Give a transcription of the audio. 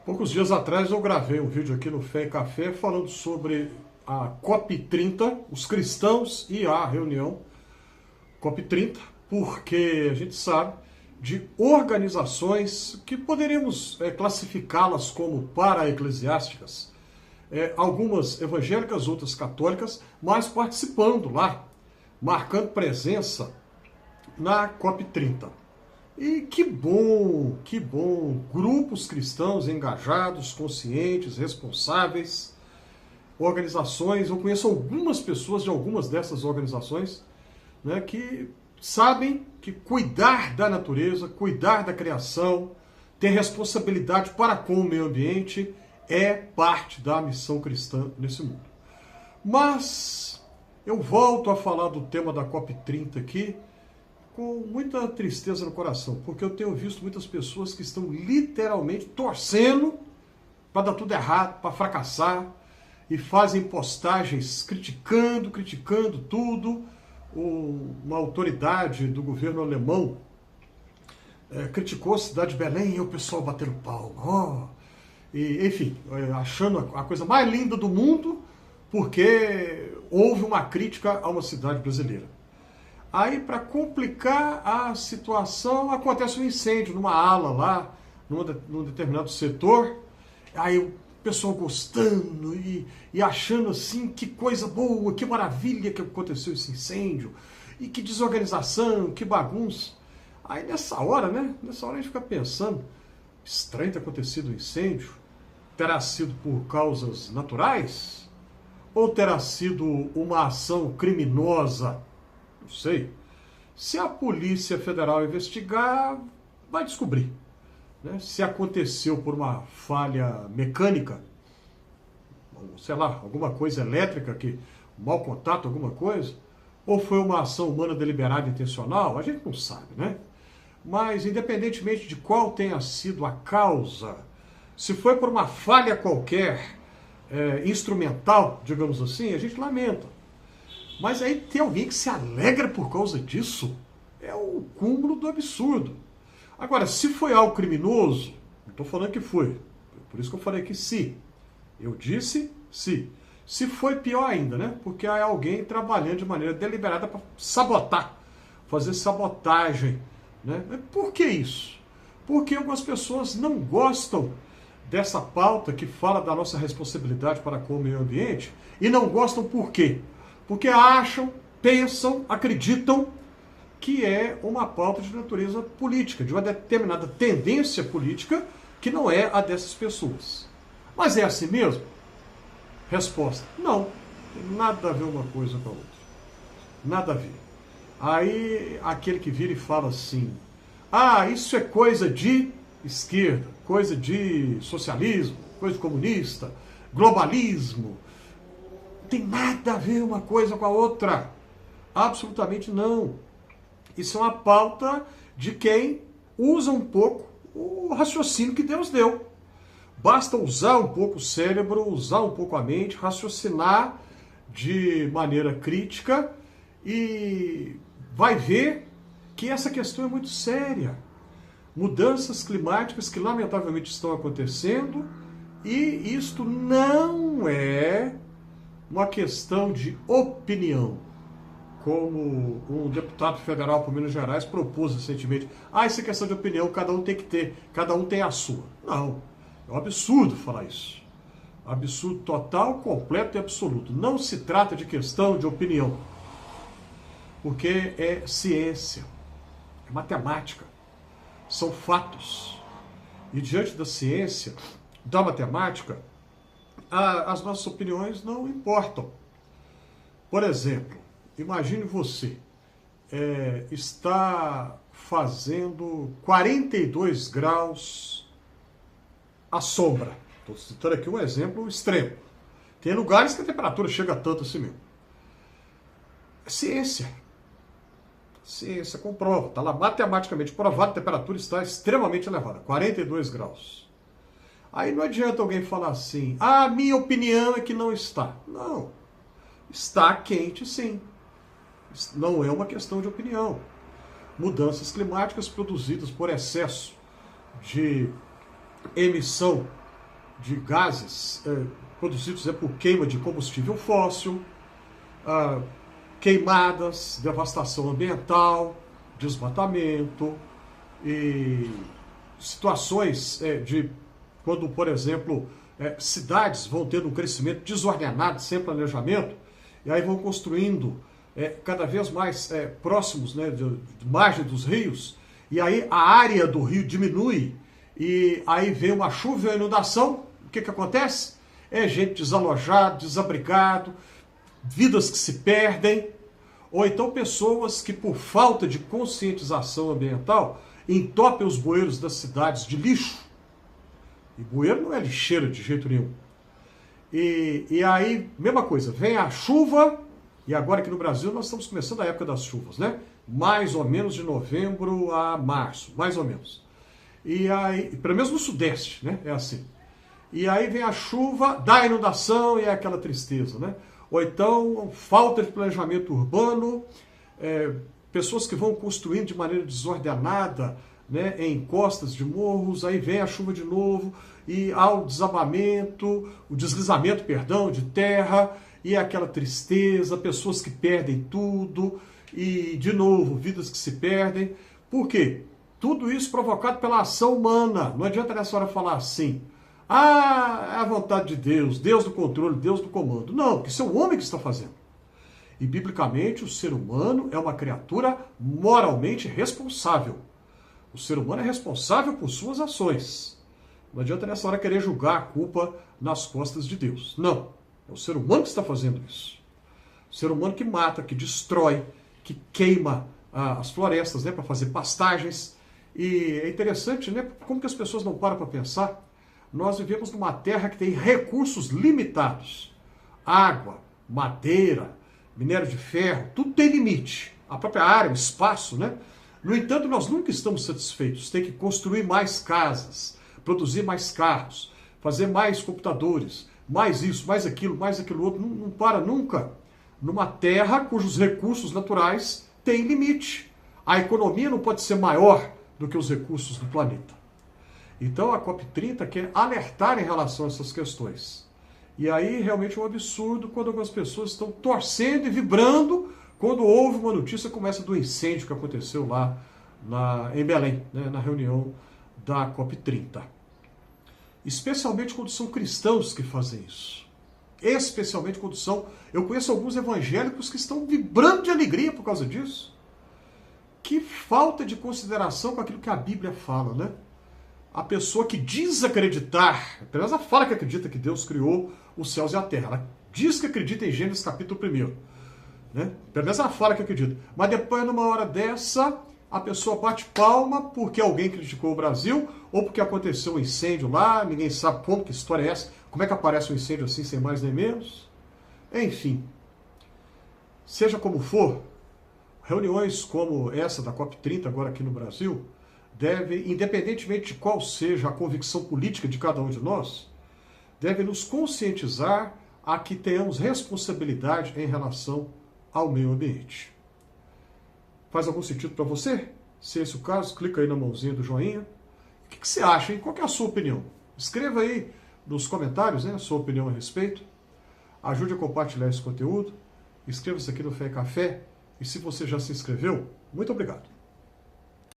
Poucos dias atrás eu gravei um vídeo aqui no Fé e Café falando sobre a COP30, os cristãos e a reunião COP30, porque a gente sabe de organizações que poderíamos classificá-las como para-eclesiásticas, algumas evangélicas, outras católicas, mas participando lá, marcando presença na COP30. E que bom, grupos cristãos engajados, conscientes, responsáveis, organizações, eu conheço algumas pessoas de algumas dessas organizações, né, que sabem que cuidar da natureza, cuidar da criação, ter responsabilidade para com o meio ambiente é parte da missão cristã nesse mundo. Mas eu volto a falar do tema da COP30 aqui, com muita tristeza no coração, porque eu tenho visto muitas pessoas que estão literalmente torcendo para dar tudo errado, para fracassar, e fazem postagens criticando tudo. Uma autoridade do governo alemão criticou a cidade de Belém e o pessoal batendo palma. Enfim, achando a coisa mais linda do mundo, porque houve uma crítica a uma cidade brasileira. Aí, para complicar a situação, acontece um incêndio numa ala lá, num determinado setor. Aí o pessoal gostando e achando assim, que coisa boa, que maravilha que aconteceu esse incêndio. E que desorganização, que bagunça. Aí nessa hora, Nessa hora a gente fica pensando, estranho ter acontecido um incêndio. Terá sido por causas naturais? Ou terá sido uma ação criminosa? Não sei. Se a Polícia Federal investigar, vai descobrir, né? Se aconteceu por uma falha mecânica, sei lá, alguma coisa elétrica, um mau contato, alguma coisa, ou foi uma ação humana deliberada e intencional, a gente não sabe, né? Mas, independentemente de qual tenha sido a causa, se foi por uma falha qualquer, instrumental, digamos assim, a gente lamenta. Mas aí tem alguém que se alegra por causa disso. É o cúmulo do absurdo. Agora, se foi algo criminoso, não estou falando que foi. Por isso que eu falei que se. Eu disse se. Se foi, pior ainda, né? Porque há alguém trabalhando de maneira deliberada para sabotar, fazer sabotagem, né? Por que isso? Porque algumas pessoas não gostam dessa pauta que fala da nossa responsabilidade para com o meio ambiente. E não gostam por quê? Porque acham, pensam, acreditam que é uma pauta de natureza política, de uma determinada tendência política que não é a dessas pessoas. Mas é assim mesmo? Resposta: não. Tem nada a ver uma coisa com a outra. Nada a ver. Aí aquele que vira e fala assim: isso é coisa de esquerda, coisa de socialismo, coisa de comunista, globalismo. Tem nada a ver uma coisa com a outra. Absolutamente não. Isso é uma pauta de quem usa um pouco o raciocínio que Deus deu. Basta usar um pouco o cérebro, usar um pouco a mente, raciocinar de maneira crítica e vai ver que essa questão é muito séria. Mudanças climáticas que lamentavelmente estão acontecendo, e isto não é uma questão de opinião, como um deputado federal por Minas Gerais propôs recentemente. Isso é questão de opinião, cada um tem que ter, cada um tem a sua. Não, é um absurdo falar isso. Absurdo total, completo e absoluto. Não se trata de questão de opinião, porque é ciência, é matemática, são fatos. E diante da ciência, da matemática, as nossas opiniões não importam. Por exemplo, imagine você está fazendo 42 graus à sombra. Estou citando aqui um exemplo extremo. Tem lugares que a temperatura chega tanto assim mesmo. É ciência. Ciência comprova. Está lá matematicamente provado, a temperatura está extremamente elevada, 42 graus. Aí não adianta alguém falar assim: minha opinião é que não está. Não. Está quente, sim. Não é uma questão de opinião. Mudanças climáticas produzidas por excesso de emissão de gases produzidos por queima de combustível fóssil, queimadas, devastação ambiental, desmatamento e situações de quando, por exemplo, cidades vão tendo um crescimento desordenado, sem planejamento, e aí vão construindo cada vez mais próximos, né, de margem dos rios, e aí a área do rio diminui, e aí vem uma chuva e uma inundação. O que acontece? É gente desalojada, desabrigado, vidas que se perdem, ou então pessoas que, por falta de conscientização ambiental, entopem os bueiros das cidades de lixo. E bueiro não é lixeira de jeito nenhum. E aí, mesma coisa, vem a chuva, e agora aqui no Brasil nós estamos começando a época das chuvas, né? Mais ou menos de novembro a março, mais ou menos. E aí, pelo menos no Sudeste, né? É assim. E aí vem a chuva, dá a inundação e é aquela tristeza, né? Ou então, falta de planejamento urbano, pessoas que vão construindo de maneira desordenada, né, em encostas de morros, aí vem a chuva de novo, e há o desabamento, o deslizamento, perdão, de terra, e aquela tristeza, pessoas que perdem tudo, e de novo, vidas que se perdem. Por quê? Tudo isso provocado pela ação humana. Não adianta nessa hora falar assim, é a vontade de Deus, Deus do controle, Deus do comando. Não, porque isso é o homem que está fazendo. E, biblicamente, o ser humano é uma criatura moralmente responsável. O ser humano é responsável por suas ações. Não adianta nessa hora querer julgar a culpa nas costas de Deus. Não, é o ser humano que está fazendo isso. O ser humano que mata, que destrói, que queima as florestas, né, para fazer pastagens. E é interessante, né, como que as pessoas não param para pensar. Nós vivemos numa terra que tem recursos limitados. Água, madeira, minério de ferro, tudo tem limite. A própria área, o espaço, né? No entanto, nós nunca estamos satisfeitos. Tem que construir mais casas, produzir mais carros, fazer mais computadores, mais isso, mais aquilo outro. Não para nunca. Numa terra cujos recursos naturais têm limite. A economia não pode ser maior do que os recursos do planeta. Então a COP30 quer alertar em relação a essas questões. E aí realmente é um absurdo quando algumas pessoas estão torcendo e vibrando quando houve uma notícia como essa do incêndio que aconteceu lá em Belém, né, na reunião da COP30. Especialmente quando são cristãos que fazem isso. Especialmente quando são... Eu conheço alguns evangélicos que estão vibrando de alegria por causa disso. Que falta de consideração com aquilo que a Bíblia fala, né? A pessoa que diz acreditar, apenas ela fala que acredita que Deus criou os céus e a terra. Ela diz que acredita em Gênesis capítulo 1. Né? Pelo menos ela fala que acredita. Mas depois, numa hora dessa, a pessoa bate palma porque alguém criticou o Brasil ou porque aconteceu um incêndio lá, ninguém sabe como, que história é essa, como é que aparece um incêndio assim, sem mais nem menos. Enfim, seja como for, reuniões como essa da COP30 agora aqui no Brasil deve, independentemente de qual seja a convicção política de cada um de nós, deve nos conscientizar a que tenhamos responsabilidade em relação ao meio ambiente. Faz algum sentido para você? Se esse é o caso, clica aí na mãozinha do joinha. O que você acha, hein? Qual que é a sua opinião? Escreva aí nos comentários, né, a sua opinião a respeito. Ajude a compartilhar esse conteúdo. Inscreva-se aqui no Fé e Café. E se você já se inscreveu, muito obrigado.